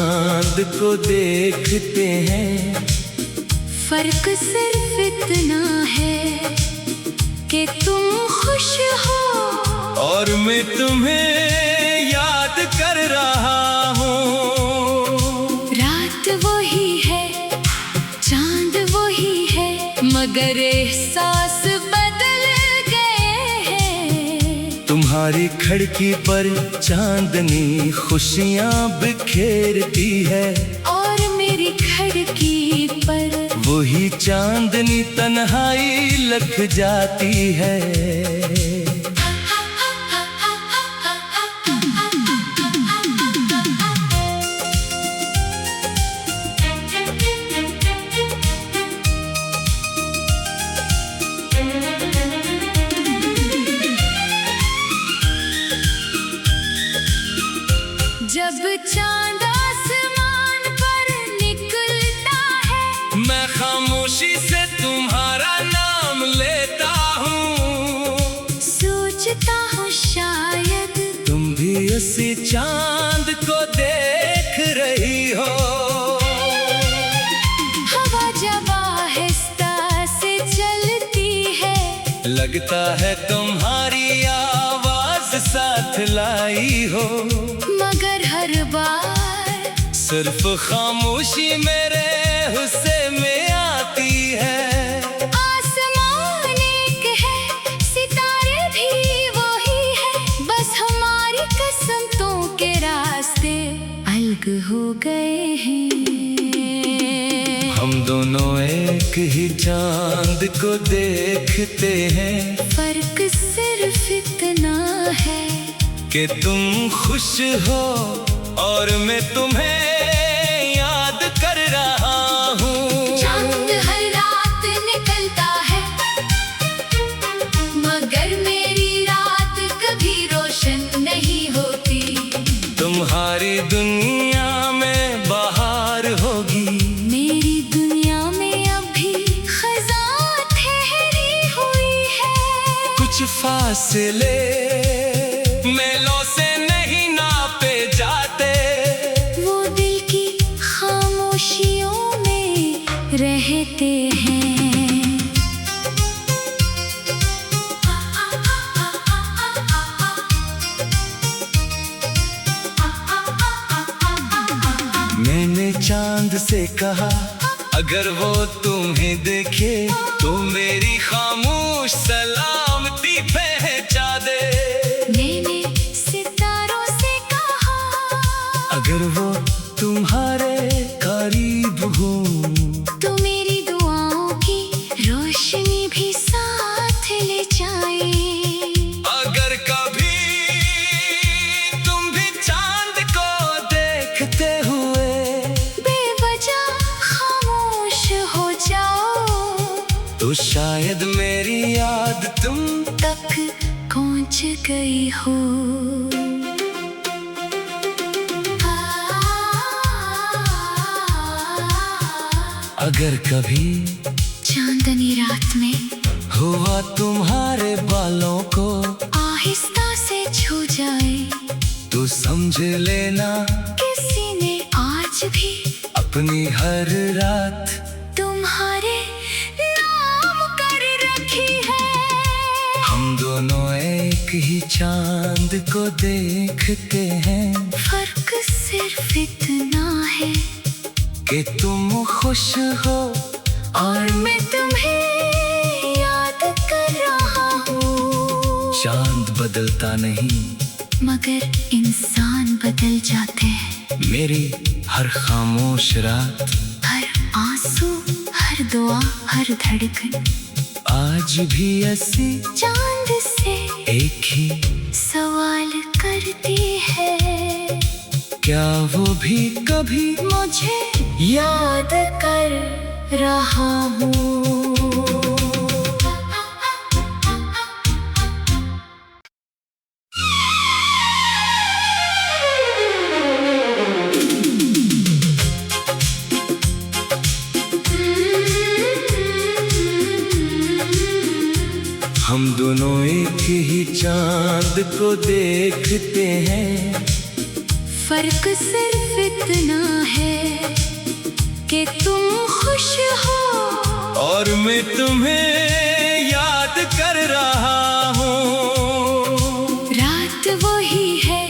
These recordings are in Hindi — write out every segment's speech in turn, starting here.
चांद को देखते हैं। फर्क सिर्फ इतना है कि तुम खुश हो और मैं तुम्हें याद कर रहा हूँ। रात वही है, चांद वही है, मगर एहसास बदल गए हैं। तुम्हारी खिड़की पर चांदनी खुशियाँ बिखेरती है और मेरी खिड़की पर वही चांदनी तन्हाई लग जाती है। जब चांद आसमान पर निकलता है, मैं खामोशी से तुम्हारा नाम लेता हूँ। सोचता हूँ शायद तुम भी उसी चांद को देख रही हो। हवा जब आहिस्ता से चलती है, लगता है तुम्हारी आवाज साथ लाई हो। मगर हर बार सिर्फ खामोशी मेरे हुस्से में आती है। आसमान एक है, सितारे भी वही है, बस हमारी किस्मतों के रास्ते अलग हो गए हैं। हम दोनों एक ही चांद को देखते हैं। फर्क सिर्फ इतना है कि तुम खुश हो और मैं तुम्हें याद कर रहा हूँ। चांद हर रात निकलता है, मगर मेरी रात कभी रोशन नहीं होती। तुम्हारी दुनिया में बहार होगी, मेरी दुनिया में अभी खज़ां ठहरी हुई है। कुछ फासले मेलों से नहीं नापे जाते। वो दिल की खामोशियों में रहते हैं। मैंने चांद से कहा अगर वो तुम्हें देखे तो मेरी खामोश सलामती पहुंचा दे। मैंने सितारों से कहा अगर वो तुम्हारे करीब हो तो मेरी दुआओं की रोशनी भी साथ ले जाए। अगर कभी तुम भी चांद को देखते हुए बेवजह खामोश हो जाओ तो शायद मेरी याद तुम तक पहुंच गई हो। अगर कभी चांदनी रात में हुआ तुम्हारे बालों को आहिस्ता से छू जाए तो समझ लेना किसी ने आज भी अपनी हर रात तुम्हारे नाम कर रखी है। हम दोनों एक ही चांद को देखते हैं। फर्क सिर्फ इतना है कि तुम खुश हो और मैं तुम्हें याद कर रहा हूँ। चांद बदलता नहीं मगर इंसान बदल जाते हैं। मेरी हर खामोश रात, हर आंसू, हर दुआ, हर धड़कन आज भी ऐसी चांद से एक ही सवाल करती है। क्या वो भी कभी मुझे याद कर रहा हूँ। हम दोनों एक ही चांद को देखते हैं। फर्क सिर्फ इतना है कि तुम खुश हो और मैं तुम्हें याद कर रहा हूँ। रात वही है,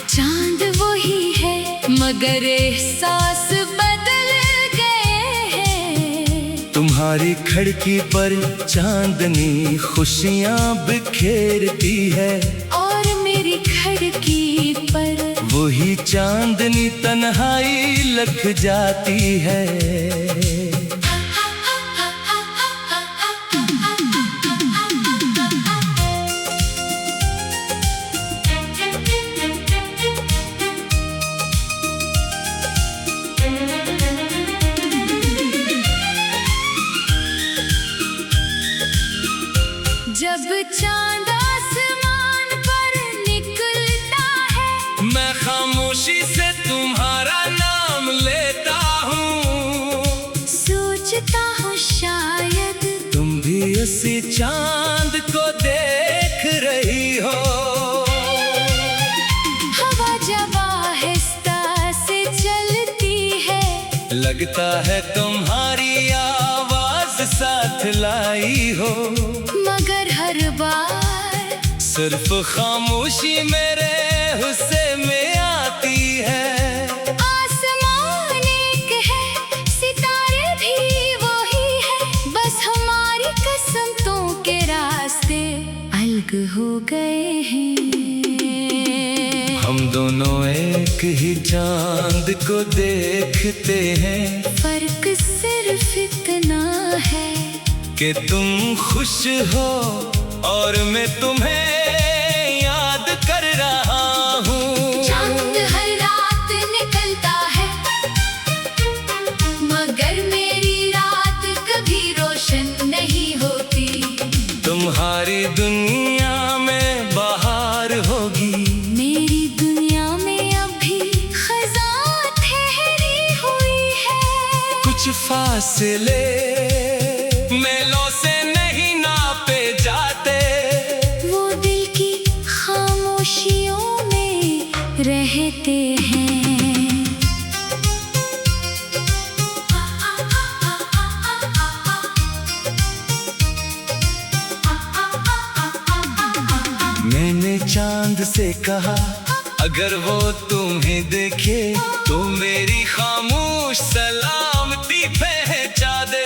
चांद वही है, मगर एहसास बदल गए हैं। तुम्हारी खिड़की पर चांदनी खुशियाँ बिखेरती है और मेरी खिड़की पर वही चांदनी तन्हाई लग जाती है। जब चांद आसमान पर निकलता है, मैं खामोशी से तुम्हारा नाम लेता हूँ। सोचता हूँ शायद तुम भी उसी चांद को देख रही हो। हवा जब आहिस्ता से चलती है, लगता है तुम्हारी आवाज साथ लाई हो, मगर हर बार सिर्फ खामोशी मेरे हुस्से में आती है। आसमान एक है, सितारे भी वही है, बस हमारी किस्मतों के रास्ते अलग हो गए हैं। हम दोनों एक ही चांद को देखते हैं, फर्क सिर्फ इतना है कि तुम खुश हो और मैं तुम्हें याद कर रहा हूँ। चांद हर रात निकलता है, मगर मेरी रात कभी रोशन नहीं होती। तुम्हारी दुनिया में बाहर होगी, मेरी दुनिया में अभी खज़ां ठहरी हुई है। कुछ फासले मेलों से नहीं नापे जाते, वो दिल की खामोशियों में रहते हैं। मैंने चांद से कहा अगर वो तुम्हें देखे तो मेरी खामोश सलामती पहुंचा दे।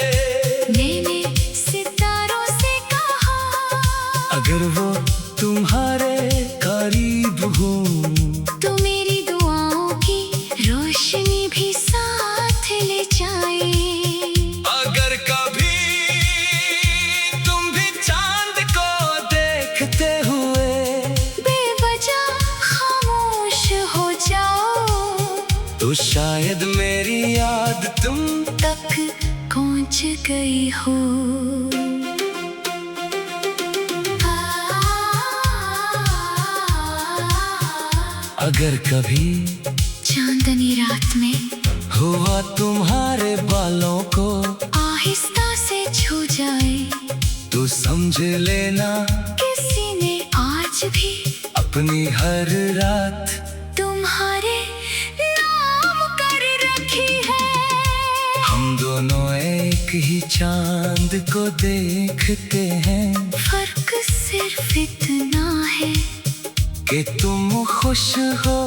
मैंने सितारों से कहा अगर वो तुम्हारे करीब हो तो मेरी दुआओं की रोशनी भी साथ ले जाए। अगर कभी तुम भी चांद को देखते हुए बेवजह खामोश हो जाओ तो शायद मेरी याद तुम तक पहुंच गई हो। अगर कभी चांदनी रात में हुआ तुम्हारे बालों को आहिस्ता से छू जाए तो समझ लेना किसी ने आज भी अपनी हर रात तुम्हारे नाम कर रखी है। हम दोनों एक ही चांद को देखते हैं, फर्क सिर्फ इतना है कि तुम खुश हो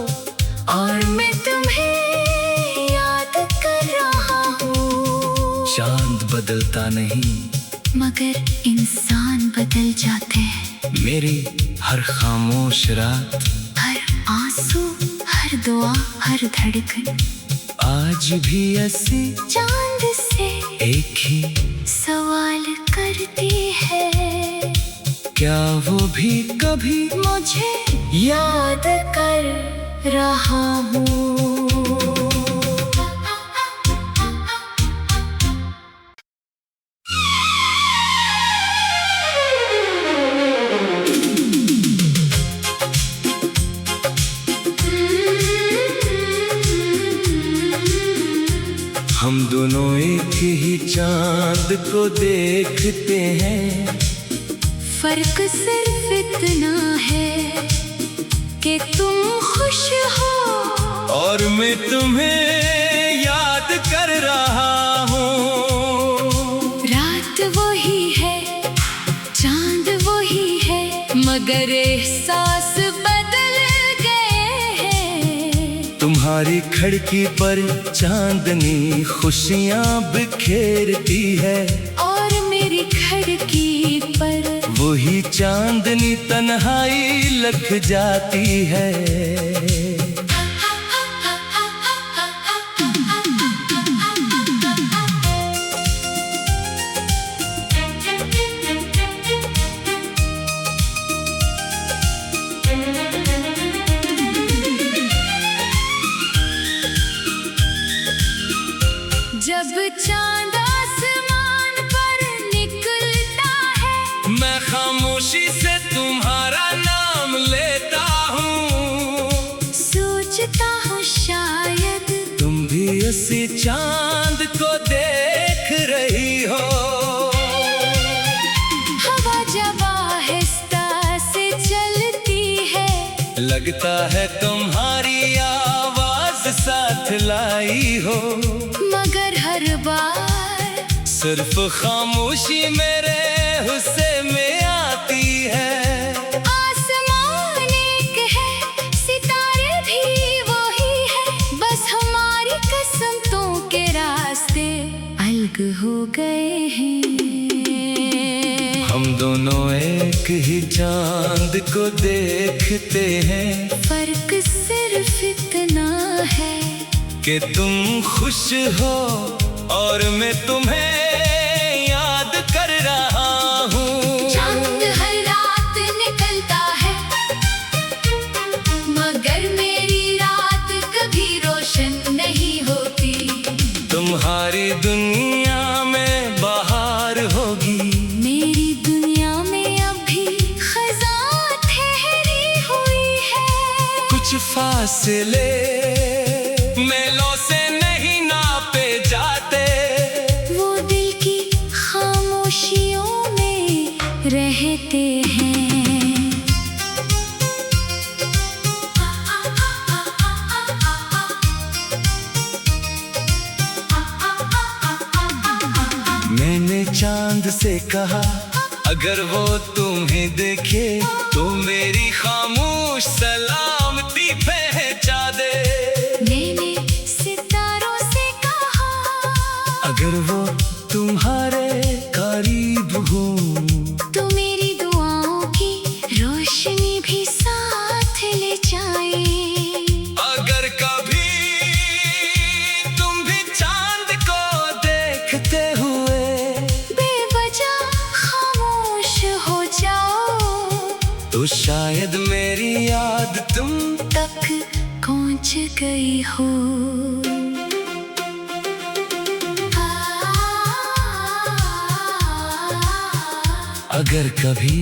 और मैं तुम्हें याद कर रहा हूँ। चांद बदलता नहीं मगर इंसान बदल जाते हैं। मेरी हर खामोश रात, हर आंसू, हर दुआ, हर धड़कन आज भी ऐसी चांद से एक ही सवाल करती है, क्या वो भी कभी मुझे याद कर रहा हूँ। हम दोनों एक ही चांद को देखते हैं, फर्क सिर्फ इतना है कि तुम खुश हो और मैं तुम्हें याद कर रहा हूँ। रात वही है, चांद वही है, मगर एहसास बदल गए हैं। तुम्हारी खिड़की पर चांदनी खुशियाँ बिखेरती है, और मेरी खिड़की पर वही चांदनी तन्हाई लग जाती है। जब चांद आसमान पर निकलता है, मैं खामोशी से तुम्हारा नाम लेता हूँ। सोचता हूँ शायद तुम भी इसी चांद को देख रही हो। हवा जब आहिस्ता से चलती है, लगता है तुम्हारी आवाज साथ लाई हो, मगर हर बार सिर्फ खामोशी मेरे हुस्से में आती है। आसमान एक है, सितारे भी वही है, बस हमारी किस्मतों के रास्ते अलग हो गए हैं। हम दोनों एक ही चांद को देखते हैं, फर्क सिर्फ इतना है कि तुम खुश हो और मैं तुम्हें याद कर रहा हूँ। चांद हर रात निकलता है, मगर मेरी रात कभी रोशन नहीं होती। तुम्हारी दुनिया में बाहर होगी, मेरी दुनिया में अभी खज़ां ठहरी हुई है। कुछ फासले मेलों से नहीं नापे जाते, वो दिल की खामोशियों में रहते हैं। मैंने चांद से कहा अगर वो तुम्हें देखे तो मेरी खामोश सलामती पहुंचा दे। मैंने सितारों से कहा अगर वो तुम्हारे करीब हो तो मेरी दुआओं की रोशनी भी साथ ले जाए। अगर कभी तुम भी चांद को देखते हुए बेवजह खामोश हो जाओ, तो शायद मेरी याद तुम तक पहुंच गई हो। अगर कभी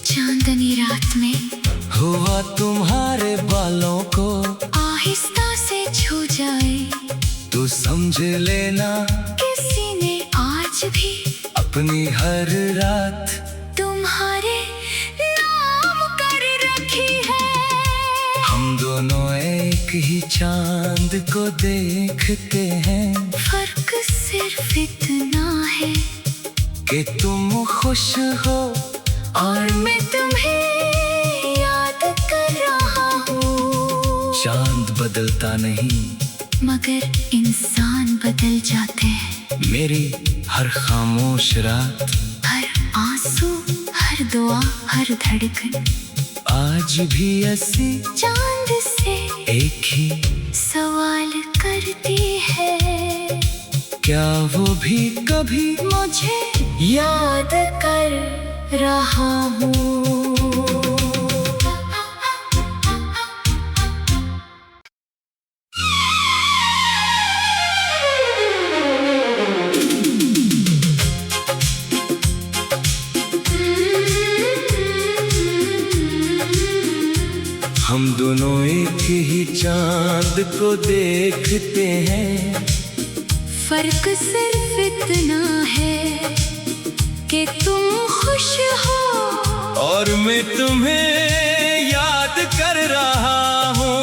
चांदनी रात में हुआ तुम्हारे बालों को आहिस्ता से छू जाए, तो समझ लेना किसी ने आज भी अपनी हर रात तुम्हारे नाम कर रखी है। हम दोनों एक ही चांद को देखते हैं, फर्क सिर्फ इतना है कि तुम खुश हो और मैं तुम्हें याद कर रहा हूँ। चांद बदलता नहीं मगर इंसान बदल जाते हैं। मेरी हर खामोश रात, हर आंसू, हर दुआ, हर धड़कन आज भी ऐसी चांद से एक ही सवाल करती है, क्या वो भी कभी मुझे याद कर रहा हूँ। हम दोनों एक ही चांद को देखते हैं, फर्क सिर्फ इतना है कि तुम खुश हो और मैं तुम्हें याद कर रहा हूँ।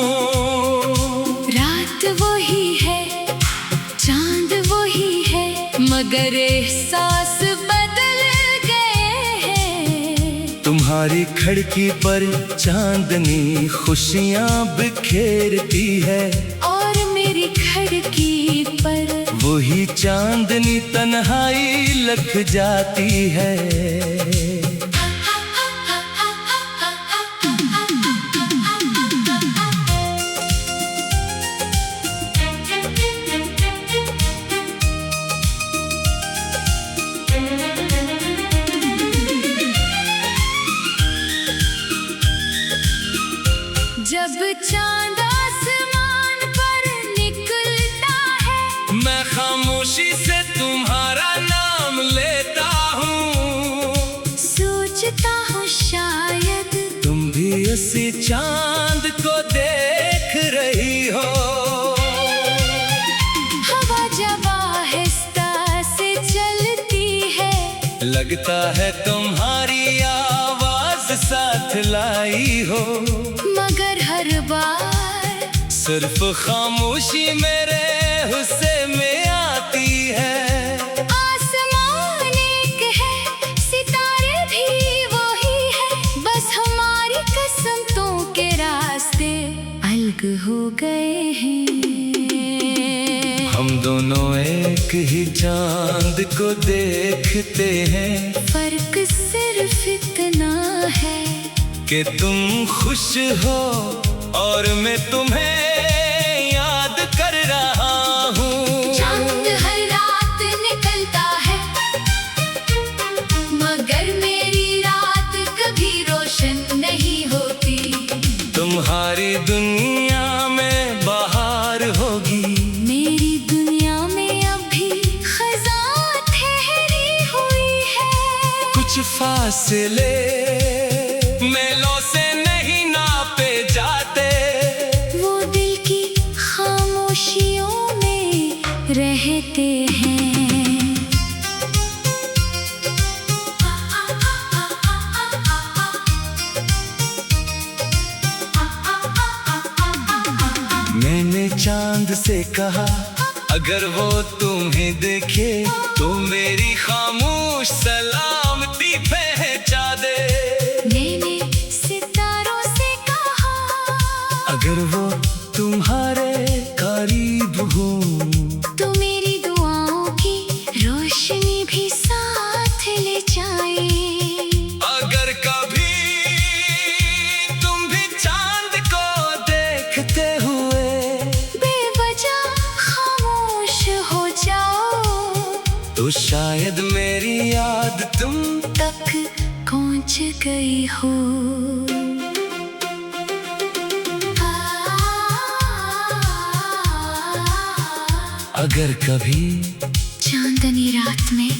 मगर एहसास बदल गए हैं। तुम्हारी खिड़की पर चांदनी खुशियाँ बिखेरती है, और मेरी खिड़की पर वही चांदनी तन्हाई लग जाती है। जब चांद आसमान पर निकलता है, मैं खामोशी से तुम्हारा नाम लेता हूँ। सोचता हूँ शायद तुम भी इसी चांद को देख रही हो। हवा जब आहिस्ता से चलती है, लगता है तुम्हारी आवाज साथ लाई हो। मगर हर बार सिर्फ खामोशी मेरे हुस्से में आती है। आसमान एक है, सितारे भी वही है, बस हमारी किस्मतों के रास्ते अलग हो गए हैं। हम दोनों एक ही चांद को देखते हैं, फर्क सिर्फ इतना है कि तुम खुश हो और मैं तुम्हें याद कर रहा हूँ। चांद हर रात निकलता है, मगर मेरी रात कभी रोशन नहीं होती। तुम्हारी दुनिया में बाहर होगी, मेरी दुनिया में अभी खज़ां ठहरी हुई है। कुछ फासले मेलों से नहीं नापे जाते, वो दिल की खामोशियों में रहते हैं। मैंने चांद से कहा अगर वो तुम्हें देखे तो मेरी खामोश सलामती पहुंचा दे। मैंने सितारों से कहा अगर वो तुम्हारे करीब हो तो मेरी दुआओं की रोशनी भी साथ ले जाए। अगर कभी तुम भी चांद को देखते हुए बेवजह खामोश हो जाओ, तो शायद मेरी याद तुम तक पहुंच गई हो। अगर कभी चांदनी रात में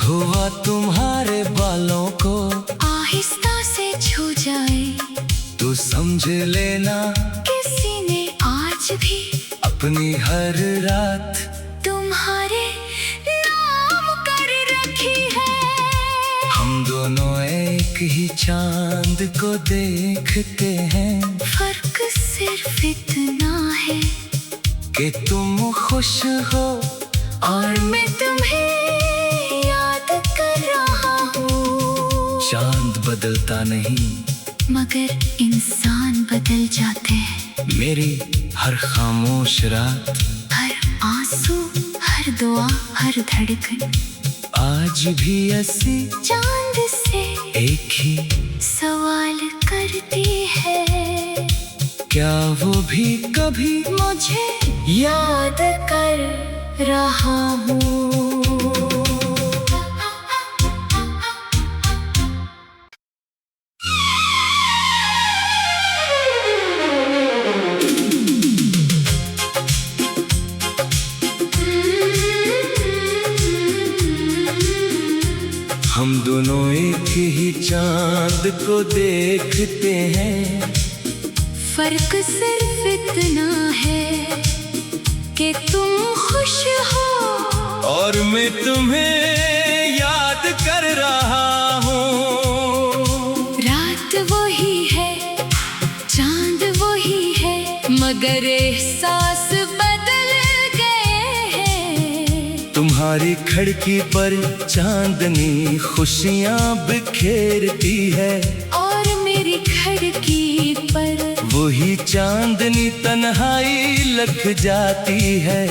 हुआ तुम्हारे बालों को आहिस्ता से छू जाए, तो समझ लेना किसी ने आज भी अपनी हर रात तुम्हारे नाम कर रखी है। हम दोनों एक ही चांद को देखते हैं, फर्क सिर्फ इतना है कि तुम खुश हो और मैं तुम्हें याद कर रहा हूँ। चांद बदलता नहीं मगर इंसान बदल जाते हैं। मेरी हर खामोश रात, हर आंसू, हर दुआ, हर धड़कन आज भी ऐसी चांद से एक ही सवाल करती है, क्या वो भी कभी मुझे याद कर रहा हूँ। हम दोनों एक ही चांद को देखते हैं, फर्क सिर्फ इतना है कि तुम खुश हो और मैं तुम्हें याद कर रहा हूँ। रात वही है, चांद वही है, मगर एहसास बदल गए हैं। तुम्हारी खिड़की पर चांदनी खुशियाँ बिखेरती है, और मेरी खिड़की पर वही चांदनी तन्हाई लग जाती है।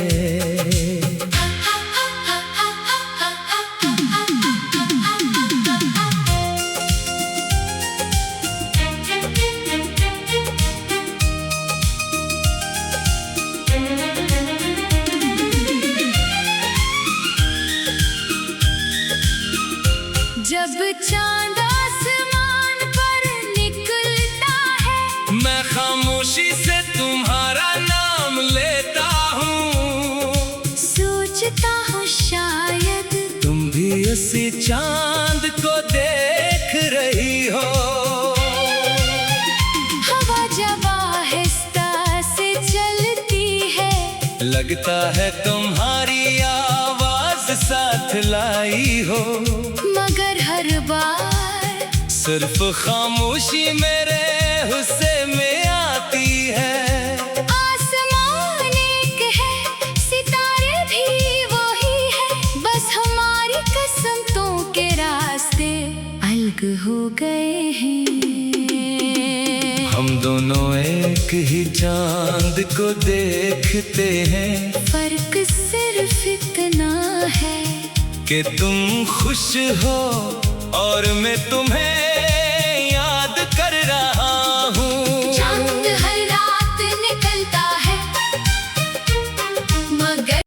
जब चांद आसमान पर निकलता है, मैं खामोशी से तुम्हारा नाम लेता हूँ। सोचता हूँ शायद तुम भी इसी चांद को देख रही हो। हवा जब आहिस्ता से चलती है, लगता है तुम्हारी आवाज साथ लाई हो, मगर हर बार सिर्फ खामोशी मेरे हुस्से में आती है। आसमान एक है, सितारे भी वही है, बस हमारी किस्मतों के रास्ते अलग हो गए हैं। हम दोनों एक ही चांद को देखते हैं, फर्क सिर्फ इतना है कि तुम खुश हो और मैं तुम्हें